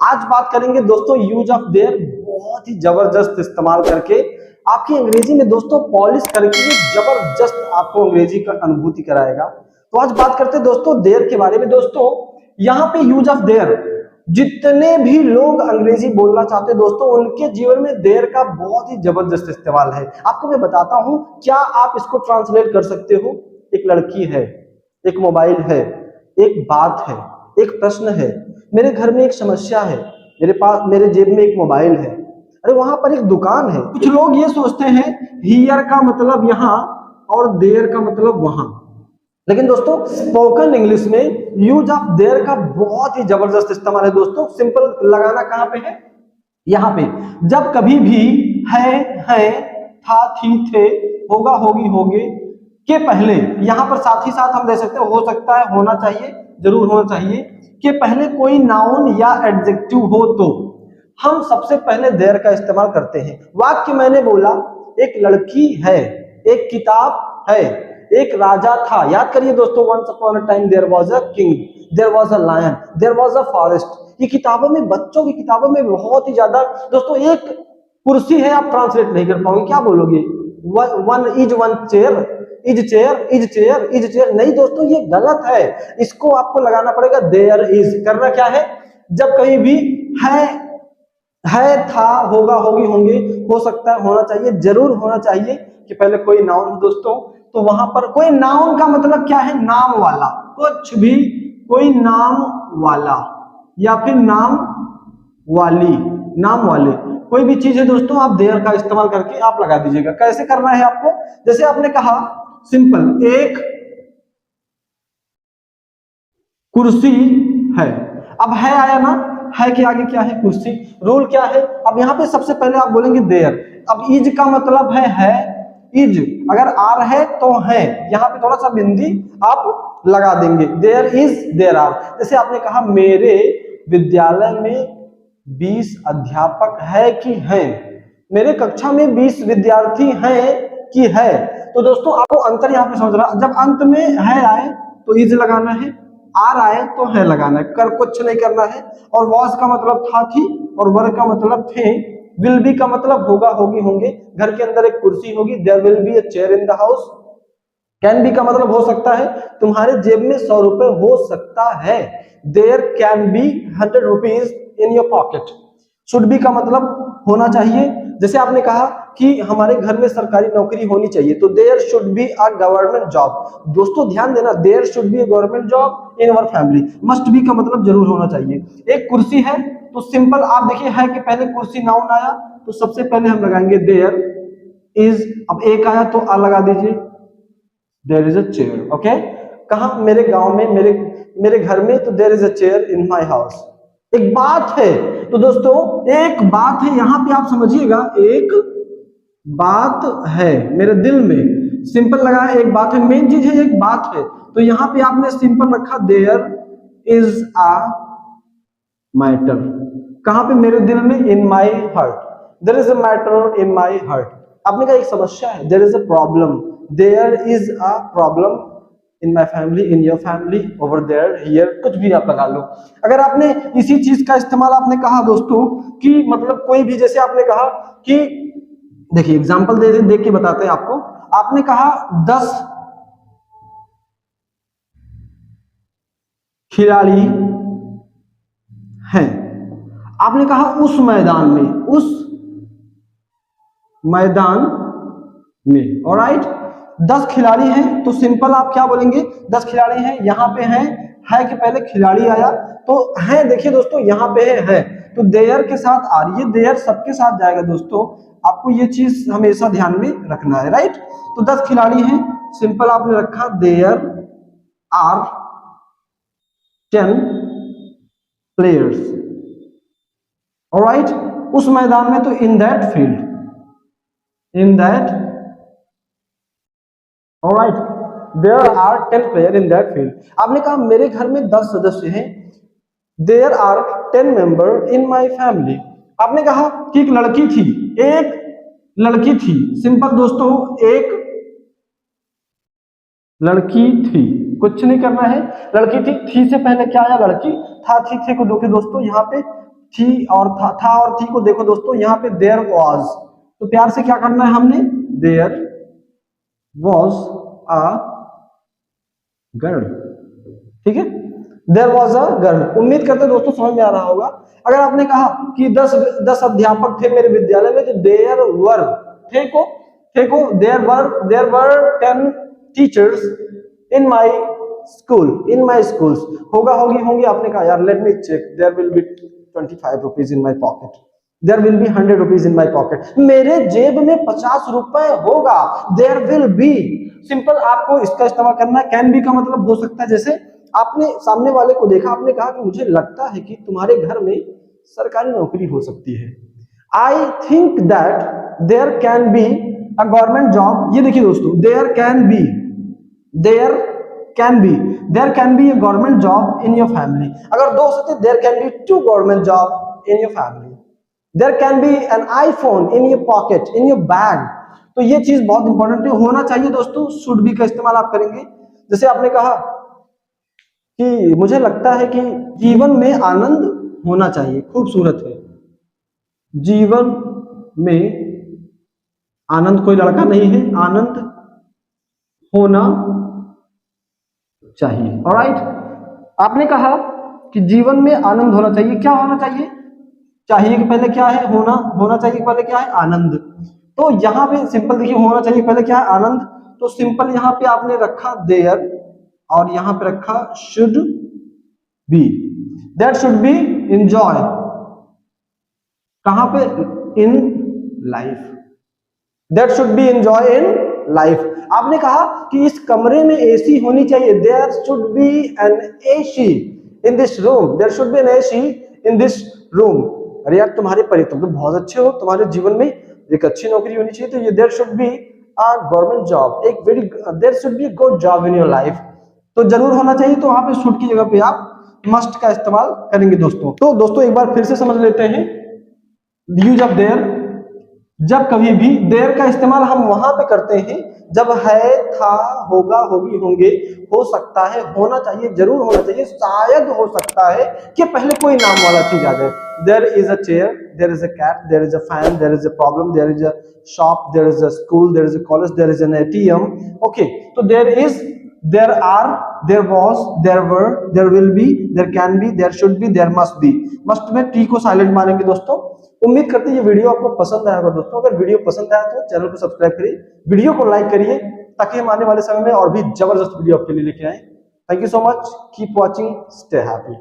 आज बात करेंगे दोस्तों यूज ऑफ देयर, बहुत ही जबरदस्त इस्तेमाल करके आपकी अंग्रेजी में दोस्तों पॉलिश करके ये जबरदस्त आपको अंग्रेजी का अनुभूति कराएगा। तो आज बात करते हैं दोस्तों देयर के बारे में। दोस्तों यहाँ पे यूज ऑफ देयर, जितने भी लोग अंग्रेजी बोलना चाहते हैं दोस्तों उनके जीवन में देयर का बहुत ही जबरदस्त इस्तेमाल है। आपको मैं बताता हूं, क्या आप इसको ट्रांसलेट कर सकते हो? एक लड़की है, एक मोबाइल है, एक बात है, एक प्रश्न है, मेरे घर में एक समस्या है, मेरे जेब में एक मोबाइल है, अरे वहां पर एक दुकान है। कुछ लोग ये सोचते हैं हियर का मतलब यहाँ और देयर का मतलब वहां, लेकिन दोस्तों स्पोकन इंग्लिश में यूज ऑफ देयर का बहुत ही जबरदस्त इस्तेमाल है। दोस्तों सिंपल लगाना कहां पे है? यहाँ पे। जब कभी भी है, था, थी, थे, होगा, होगी, होगे के पहले, यहाँ पर साथ ही साथ हम दे सकते हैं हो सकता है, होना चाहिए, जरूर होना चाहिए, के पहले कोई नाउन या एडजेक्टिव हो तो हम सबसे पहले देयर का इस्तेमाल करते हैं। वाक्य मैंने बोला, एक लड़की है, एक किताब है, एक राजा था। याद करिए दोस्तों, once upon a time there was a king, there was a lion, there was a forest. ये किताबों में, बच्चों की किताबों में बहुत ही ज्यादा दोस्तों, एक कुर्सी है, आप ट्रांसलेट नहीं कर पाओगे, क्या बोलोगे? One is one chair, is chair, is chair, is chair. नहीं दोस्तों, ये गलत है, इसको आपको लगाना पड़ेगा देयर इज। करना क्या है? जब कहीं भी है, था, होगा, होगी, होंगे, हो सकता है, होना चाहिए, जरूर होना चाहिए कि पहले कोई नाउन हो दोस्तों, तो वहां पर कोई नाउन का मतलब क्या है? नाम वाला, कुछ भी, कोई नाम वाला या फिर नाम वाली, नाम वाले कोई भी चीज है दोस्तों, आप देयर का इस्तेमाल करके आप लगा दीजिएगा। कैसे करना है आपको? जैसे आपने कहा सिंपल, एक कुर्सी है, अब है आया ना, है के आगे क्या है? कुर्सी। रूल क्या है? अब यहाँ पे सबसे पहले आप बोलेंगे देयर। अब इज का मतलब है, इज अगर आर है तो है, यहाँ पे थोड़ा सा बिंदी आप लगा देंगे, देयर इज, देयर आर। जैसे आपने कहा मेरे विद्यालय में 20 अध्यापक है कि हैं, मेरे कक्षा में 20 विद्यार्थी हैं कि है। तो दोस्तों आपको अंतर यहाँ पे समझ रहा, जब अंत में है आए तो इज लगाना है, आर आए तो है लगाना है, कर कुछ नहीं करना है। और वॉज का मतलब था, थी, और वर का मतलब थे, विल बी का मतलब होगा, होगी, होंगे, घर के अंदर एक कुर्सी होगी, there will be a chair in the house. Can be का मतलब हो सकता है, तुम्हारे जेब में 100 रुपए हो सकता है, there can be 100 rupees in your pocket. Should be का मतलब होना चाहिए, जैसे आपने कहा कि हमारे घर में सरकारी नौकरी होनी चाहिए, तो there should be a government job. दोस्तों ध्यान देना, there should be a government job in our family. Must be का मतलब जरूर होना चाहिए। एक कुर्सी है तो सिंपल आप देखिए, है कि पहले कुर्सी नाउन आया तो सबसे पहले हम लगाएंगे देयर इज। अब एक आया तो आ लगा दीजिए, there is a chair. Okay, कहा? मेरे गांव में, मेरे घर में, तो there is a chair in my house. एक बात है, तो दोस्तों एक बात है, यहां पे आप समझिएगा, एक बात है मेरे दिल में, सिंपल लगा है, एक बात है, मेन चीज है, एक बात है, तो यहां पे आपने सिंपल रखा देयर इज अ मैटर। कहां पे? मेरे दिल में, in my heart, there is a matter in my heart. आपने कहा एक समस्या है, there is a problem, there is a problem in my family, in your family, over there, here, कुछ भी आप लगा लो। अगर आपने इसी चीज का इस्तेमाल आपने कहा दोस्तों कि मतलब कोई भी, जैसे आपने कहा कि देखिए एग्जांपल देख के बताते हैं आपको। आपने कहा 10 खिलाड़ी हैं, आपने कहा उस मैदान में, उस मैदान में, ऑलराइट। 10 खिलाड़ी हैं तो सिंपल आप क्या बोलेंगे? 10 खिलाड़ी हैं, यहाँ पे हैं, है के पहले खिलाड़ी आया तो है, देखिए दोस्तों यहाँ पे है तो देयर के साथ आ रही है, देयर सबके साथ जाएगा दोस्तों, आपको ये चीज हमेशा ध्यान में रखना है, राइट। तो 10 खिलाड़ी हैं, सिंपल आपने रखा देयर आर 10 प्लेयर्स, ऑलराइट। उस मैदान में, तो in that field, in that, alright, there are 10 player in that field. आपने कहा मेरे घर में 10 सदस्य हैं, there are 10 member in my family. आपने कहा कि एक लड़की थी, एक लड़की थी, सिंपल दोस्तों एक लड़की थी, कुछ नहीं करना है, लड़की थी से पहले क्या आया? लड़की। था, थी, थे को दोस्तों यहाँ पे थी और था और थी को देखो दोस्तों, यहाँ पे देयर वाज, तो प्यार से क्या करना है हमने, देयर वाज अ गर्ल, ठीक है, देयर वाज अ गर्ल। उम्मीद करते हैं दोस्तों समझ में आ रहा होगा। अगर आपने कहा कि 10 अध्यापक थे मेरे विद्यालय में, तो देयर वर, थे को there were 10 teachers in my schools, होगा होगी होंगी, आपने कहा यार let me check, there will be 25 rupees in my pocket, there will be 100 rupees in my pocket, मेरे जेब में 50 रुपए होगा, देयर विल बी। सिंपल आपको इसका इस्तेमाल करना है। कैन बी का मतलब हो सकता है, जैसे आपने सामने वाले को देखा, आपने कहा कि मुझे लगता है कि तुम्हारे घर में सरकारी नौकरी हो सकती है, I think that there can be a government job. ये देखिए दोस्तों, there can be a government job in your family। अगर दो हो सकते, there can be 2 government job in your family, there can be an iPhone in your pocket, in your bag। तो ये चीज बहुत इंपॉर्टेंट है, होना चाहिए दोस्तों। शुड बी का इस्तेमाल आप करेंगे। जैसे आपने कहा कि मुझे लगता है कि जीवन में आनंद होना चाहिए, खूबसूरत है, जीवन में आनंद, कोई लड़का नहीं है, आनंद होना चाहिए। ऑलराइट, आपने कहा कि जीवन में आनंद होना चाहिए, क्या होना चाहिए, चाहिए कि पहले क्या है, होना चाहिए कि पहले क्या है, आनंद। तो यहाँ पे सिंपल देखिए, होना चाहिए पहले क्या है, आनंद। तो सिंपल यहाँ पे आपने रखा देयर और यहाँ पे रखा should be, that should be enjoy, कहां पे, in life, that should be enjoy in life. आपने कहा कि इस कमरे में एसी होनी चाहिए, there should be an AC in this room, there should be an AC in this room. अरे यार तुम्हारे तुम तो बहुत अच्छे हो, तुम्हारे जीवन में एक अच्छी नौकरी होनी चाहिए, तो ये there should be a government job, एक very, there should be a good job in your life. तो जरूर होना चाहिए, तो वहां पे शुड की जगह पे आप मस्ट का इस्तेमाल करेंगे दोस्तों। तो दोस्तों एक बार फिर से समझ लेते हैं, यूज ऑफ देयर। जब कभी भी देयर का इस्तेमाल हम वहां पे करते हैं जब है, था, होगा, होगी, होंगे, हो सकता है, होना चाहिए, जरूर होना चाहिए, शायद हो सकता है कि पहले कोई नाम वाला चीज आ जाए। There is a chair, there is a cat, there is a fan, there is a problem, there is a shop, there is a school, there is a college, there is an ATM. Okay, तो there is, there are, there was, there were, there will be, there can be, there should be, there must be. Must में T को silent मारेंगे दोस्तों। उम्मीद करते हैं ये video आपको पसंद आएगा दोस्तों। अगर वीडियो पसंद आया तो चैनल को सब्सक्राइब करिए, वीडियो को लाइक करिए, ताकि हम आने वाले समय में और भी जबरदस्त वीडियो आपके लिए लेके आए। Thank you so much, keep watching, stay happy.